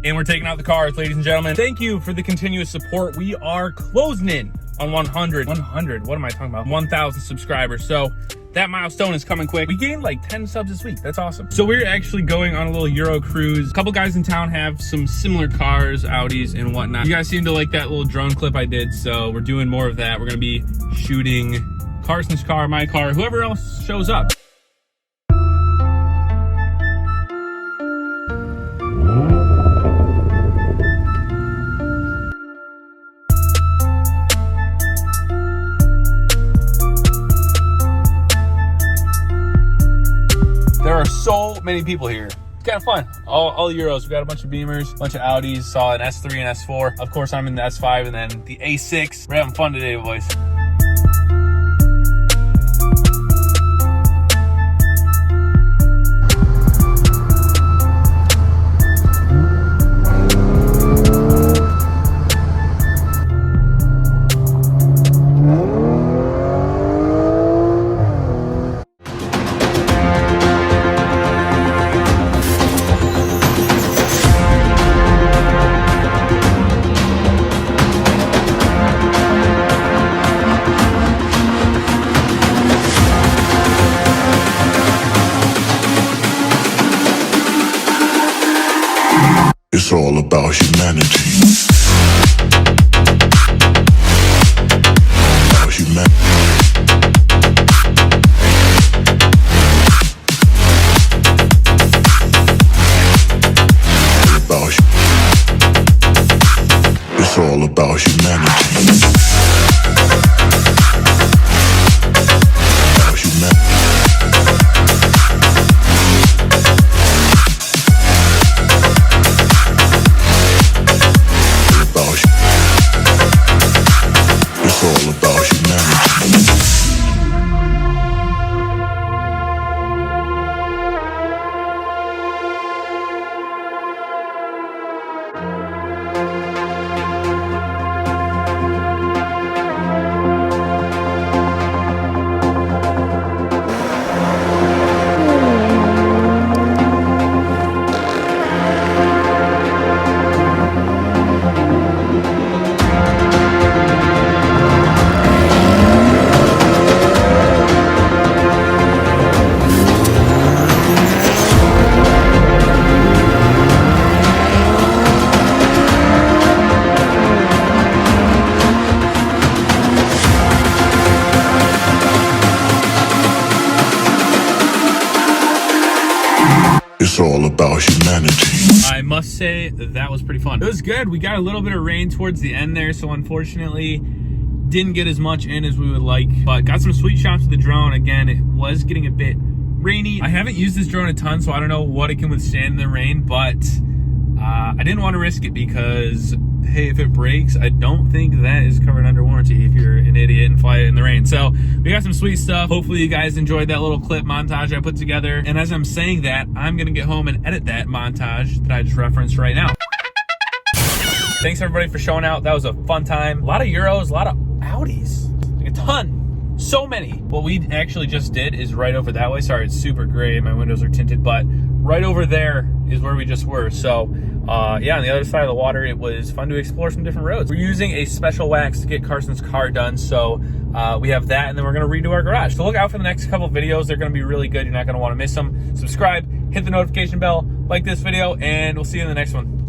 and we're taking out the cars, ladies and gentlemen. Thank you for the continuous support. We are closing in on 100, what am I talking about? 1,000 subscribers. So that milestone is coming quick. We gained like 10 subs this week. That's awesome. So we're actually going on a little Euro cruise. A couple guys in town have some similar cars, Audis and whatnot. You guys seem to like that little drone clip I did, so we're doing more of that. We're gonna be shooting Carson's car, my car, whoever else shows up. There are so many people here. It's kind of fun. All Euros. We got a bunch of Beamers, a bunch of Audis. Saw an S3 and S4. Of course, I'm in the S5 and then the A6. We're having fun today, boys. It's all about humanity. About humanity. It's all about humanity. About humanity. It's all about humanity. It's all about humanity. I must say that was pretty fun. It was good. We got a little bit of rain towards the end there, so unfortunately didn't get as much in as we would like, but got some sweet shots with the drone. Again, it was getting a bit rainy. I haven't used this drone a ton, so I don't know what it can withstand in the rain, but I didn't want to risk it because, hey, if it breaks, I don't think that is covered under warranty if you're an idiot and fly it in the rain. So we got some sweet stuff. Hopefully you guys enjoyed that little clip montage I put together. And as I'm saying that, I'm going to get home and edit that montage that I just referenced right now. Thanks everybody for showing out. That was a fun time. A lot of Euros, a lot of Audis, like a ton. So many. What we actually just did is right over that way. Sorry, it's super gray. My windows are tinted, but right over there is where we just were. So yeah, on the other side of the water, it was fun to explore some different roads. We're using a special wax to get Carson's car done. So we have that, and then we're going to redo our garage. So look out for the next couple of videos. They're going to be really good. You're not going to want to miss them. Subscribe, hit the notification bell, like this video, and we'll see you in the next one.